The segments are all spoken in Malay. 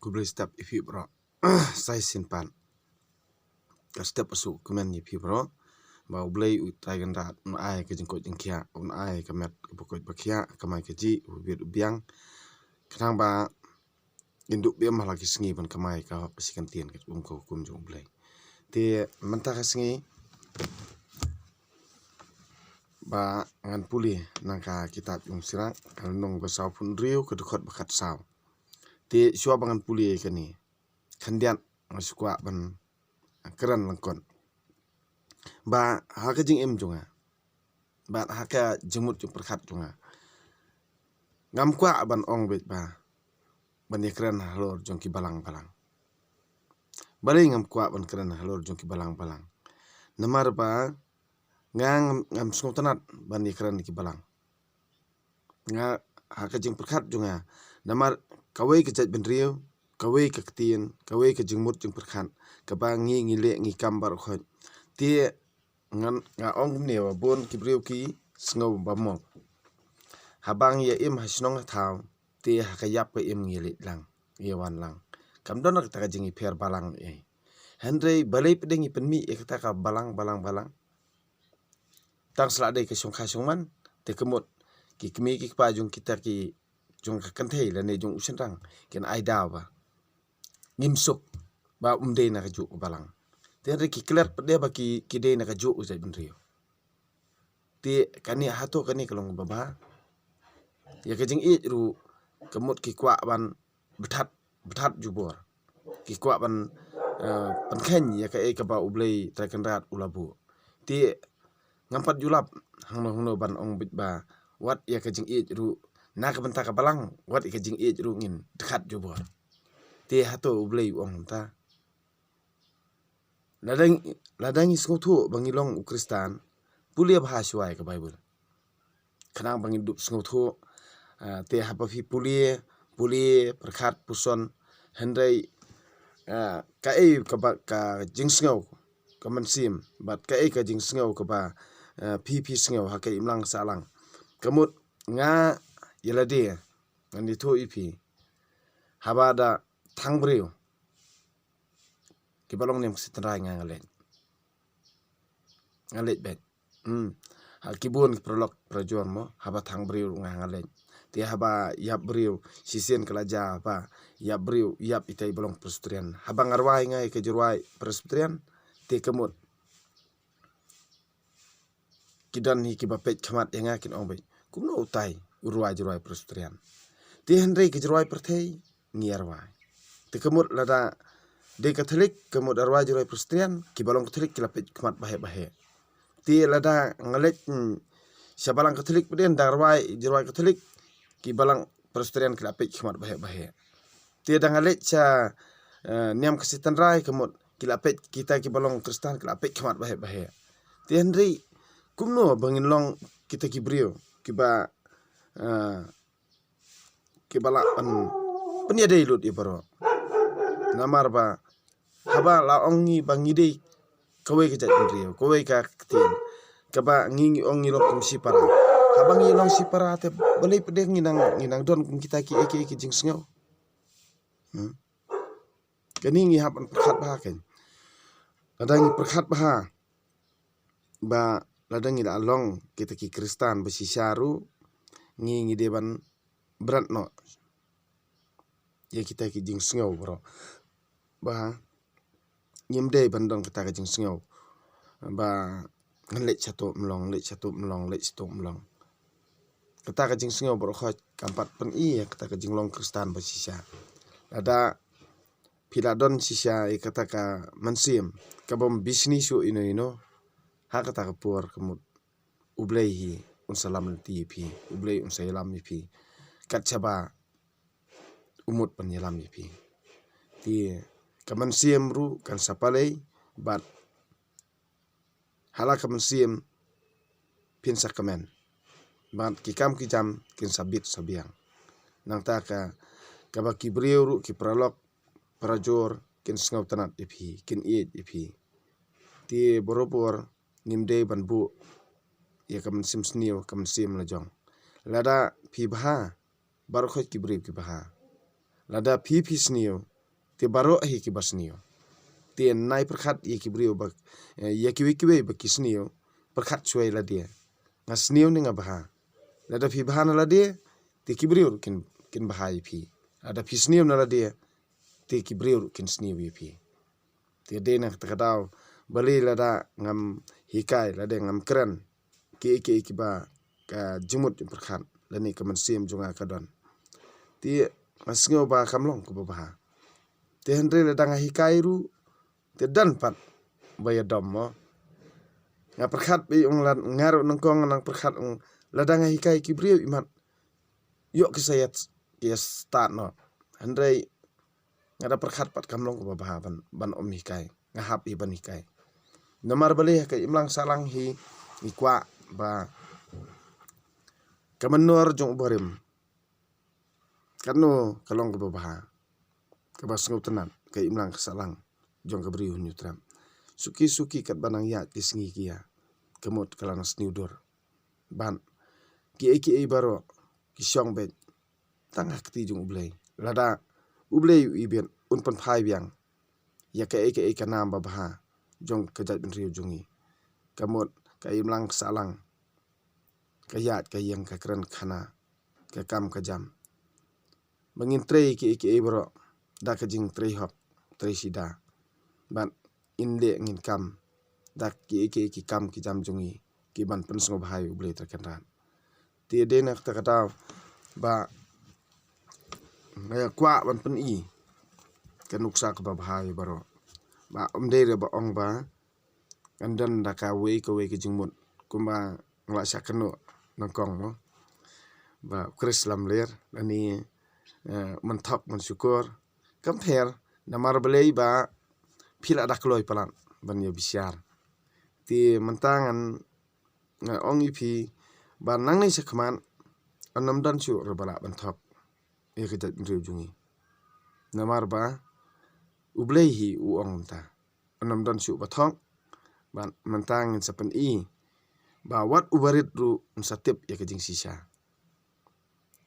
Kublai step ifi bro. Sai sinpan. Ka step asu kemen ifi bro. Ba ublai utai ganda un ai ke jengkot jengkia un ai kamet pokok bakia kamai keji ubir ubiang. Kenang ba induk biam lagi sengi ban kamai ka pasikan tien ke ko hukum jong ublai. Ti mentah sengi ba ngan puli nangka kitab yung sirak kalnong basau pun riu kedekot bakat saw. Ti syua bangan puli kani kandian masukwa ban keran langkon. Ba haka jing em junga. Ba haka jemut yung perkat junga. Ngam kwa ban ong bet ba ban keran halor jong ki balang-balang. Bari ngam kwa ban keran halor jong ki balang-balang. Namar ba ngam sungguh tenat ban keran ki balang. Nga haka jing perkat junga. Namar kawai kejat ben riu, kawai ke ketien, kawai ke jengmut jeng perkat. Kabangi ngile ngi kambar khot. Ti ngan nga ong ne wa bon ki briu ki sngo bamok. Habang ya im hasnong thau ti hakayap ke im ngile lang, yewan lang. Kam don ka jingi per balang e. Henry balai pedeng penmi e kata ka balang. Tang selade ke songkha songman te kemut ki kemi ki pa jung kita ki jung ka kanthei la ne jung usenrang ken aida ba. Ngimsuk ba umde na ka ju balang. Ti ki kler pede ba ki de na ka ju usai benrio. Ti kani hato kani kalong baba. Ya ke jing i ru kemut ki kwa ban bethat jubor. Ki kwa ban penkhen ya ka e ka ba ublei trakenrat ulabu. Ti ngampat julap hangno ban ong bit ba wat ya ka jing i ru na ka benta ka balang wat ka jing i ru ngin dekat jubor. Ti hato ublei ong ta. Ladang isngutu bangilong ukristan pulia bahaswai ka Bible. Kenang bangidup sngutu te hapafi pulie perkat puson hendai ka e ka jingsngau ka mansim bat ka e ka jingsngau ka ba pipi sngau ha ka imlang salang kamut nga yelade ngani to ipi habada thangbriu ki balong nem sitrai nga ngalet bet kibun prolog prajuan mo haba thangbriu nga ngalet ti haba yap briu sisen kelaja ba yap briu yap itai balong presbyterian haba ngarwai ngai ke jurwai presbyterian ti kemut kidan hi kibapet khamat enga kin ongbe kumno utai urwai jurwai presbyterian ti henry ke jurwai perthei ngierwai ti kemut lada de katolik kemut arwai jurwai presbyterian ki balong katolik kilapet khamat bahe ti lada ngalet sabalang katolik peden darwai jurwai katolik ki balang presbyterian kilapet khamat bahe ti dangalet cha niam kesitan rai kemut kilapet kita ki balong kristan kilapet khamat bahe ti henry kumno bangin long kita ki brio kiba kibala penia dei lut ibaro namar ba haba la ongi bangidei kawai ke jat brio kawai ka ketien kaba ngingi ongi long kumsi para haba ngi long si para te balai pedeng nginang don kum kita ki eke jing sngau kani ngi hapan perkhat bah ken ladang perkhat bah ba ladang ida long kita ki kristan besi syaru ngi deban berat no ya kita ki jing sngau bro ba nyimde bandong kita ki jing sngau ba ngelet satu melong kita ki jing sngau bro khot kampat pen ya kita ki jing long kristan besi sya ada piladon sisa kata ka mansim kabom bisnis su ino haka ta kapur kemut ublei hi unsalam ti pi ublei unsalam pi kat chaba umut penyelam pi ti kamansim ru kan sapalei bat hala kamansim pin sakamen bat kikam kijam kin sabit sabiang nang ta ka kabaki briu ru ki pralok prajor kin sngau tanat ipi kin ipi ti borobor ngimde banbu ya kamansim sniu kamansim lajong lada pi baha bar khot ki briu ki baha lada pi sniu Ti baro hi ki basnio. Ti nai perkhat ye ki brio bak ye ki wikiwe bak kisnio perkhat cuai la dia. Ngasnio ni ngabaha. Lada pi bahana la dia ti ki brio kin bahai pi. Ada pi snio na la dia ti ki brio kin snio pi. Ti dena takadau bali lada ngam hikai lada ngam keren ki ba ka jumut perkhat lani kaman sim junga kadon. Ti masngo ba kamlong ko baha. Ti hendre lada ngahikai ru ti dan pat baya dom mo. Nga perkhat bi unglan ngaru nangkong nang perkhat lada ngahikai ki brio imat. Yok kisayat ki start no. Hendre ngada perkhat pat kamlong ko baha ban om hikai ngahap iban hikai. Namar bali ka imlang salang hi ikwa ba kamanor jong borim. Kanu kalong ko baha. Kabas ngau tenan ka imlang salang jong kabri nyutram. Suki kat banang ya kisngi kia. Kemut kalana sniudor. Ban ki baro kisyong bet tangah keti jong ublay. Lada ublay ibien unpan phai biang. Ya ka kanam baha jong kejat benriu jongi. Kamut ka imlang salang. Kayat kayang ka keren khana. Ka kam ka jam. Bangin trei ki baro. Da kajing trei hop. Trei sida. Ban inde ngin kam. Da ki kam ki jam jongi. Ki ban pensong bahai ublay terkenran. Ti dena takataw ba ngaya kwa ban pen i. Kanuksa ka bahai baro. Ba omdere ba ong ba. Kandan da ka wei ka jingmut. Kumba ngelasa kenu nangkong mo. Ba kris lam ler. Lani mentok mensyukur. Compare. Namar belai ba pila dak loy palan. Ban ya bisyar. Ti mentangan ong ipi. Ba nang ni sekman. Anam dan syuk rebala bentok. Ia kejat benriu jungi. Namar ba. Ublay hi uong ta. Anam dan syuk batok. Ban mentangin sapan i. Ba wat ubarit ru unsatip ia kejing sisa.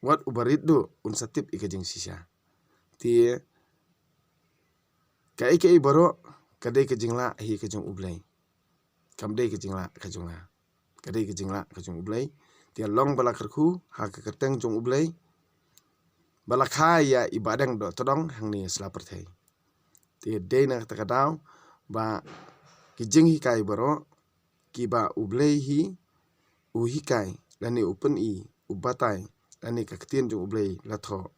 Wat ubarit du unsatip ia kejing sisa. Ti kai baro kadai kejing la hi kejing ublay. Kamdai kejing la kejing la. Kadai kejing la kejing ublay. Ti long bala kerku ha keteng jong ublay. Bala kaya ibadang do todong hang ni selapertai. Ti dena takadaw ba kijing hikai baro ki ba ublay hi uhikai lani upen i ubatai lani kaketien jong ublay latho.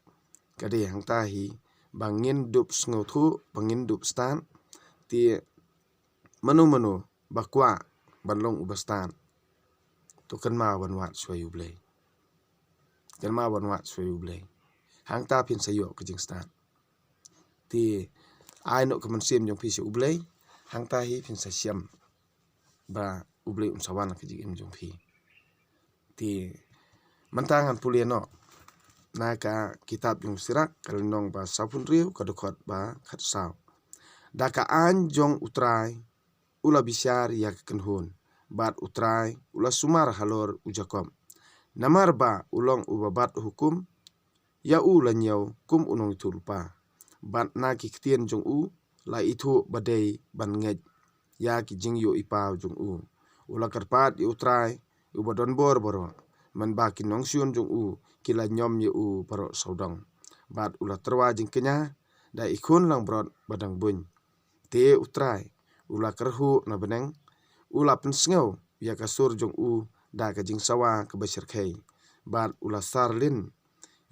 Kadai hang tahi bangin dup sngotu bangin dup stan ti manu bakwa banlong ubastan. Tu kan ma wan wat suai ublay. Kan ma wan wat suai ublay. Hang ta pin sayo kejing stan. Ti ai no kaman sim jong pisi ublay. Hang ta hi pin sa siam. Ba ublay unsawan kejing jong pi. Ti mentangan pulia no. Naka kitab yung sirak kalinong ba sapun riu kadukot ba katsaw. Daka an jong utray ula bisyar ya kenhun. Bat utray ula sumar halor ujakom. Namar ba ulong ubabat hukum. Ya u lanyaw kum unong itu lupa. Bat na kiketien jong u la itu badai ban ngej. Ya ki jing yo ipaw jong u. Ula karpat ya utray ubadon bor boro. Man ba kinong syun jong u kila nyom ye u baro saudang. Bat ula terwa jing kenya da ikun lang brod badang buny. Te utray ula kerhu na beneng ula pensngaw ya kasur jong u da ka jing sawa ke basir khay. Bat ula sarlin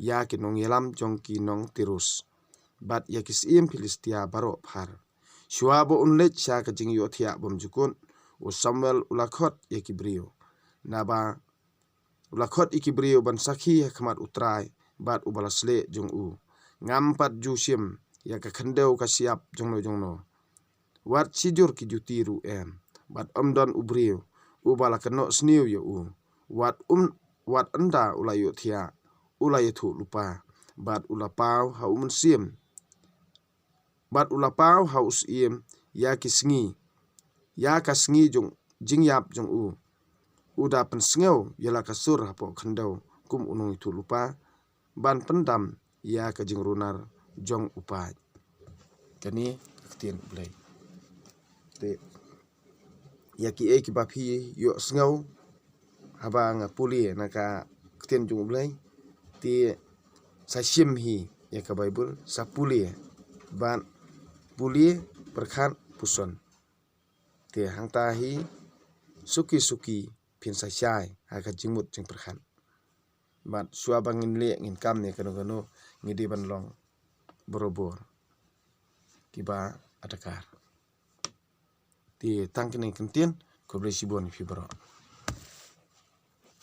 ya kinong yelam jong kinong tirus. Bat ya kisim Filistia baro phar. Syuabo unlet sya ka jing yo thia bom jukun u Samuel ula khot ya kibrio. Naba ulakot ikibrio ban sakhi hakmat utrai bat ubalasle jong u. Ngampat jusim ya ka khendeu ka siap jongno. Wat sijur ki jutiru em. Bat omdon ubrio ubala keno sniu ya u. Wat enda ulayu thia ulayu thu lupa. Bat ulapau ha umensim. Bat ulapau ha usim ya kisngi. Ya kasngi jong jingyap jong u. Uda pensngaw yala kasur hapo khandau kum unong itu lupa ban pendam ya kajing runar jong upai. kani ketien blai te yaki ki bapi yo sngau haba nga puli naka ketien jung blai ti sa sim hi ya ka Bible sa puli ban puli perkhan puson te hangta hi suki pin sa syai ha ka jingmut jing perkhan bat sua bangin le ngin kam ne kanu ngidi ban long borobor kiba atakar ti tangkini kentien ko bre sibon fi bro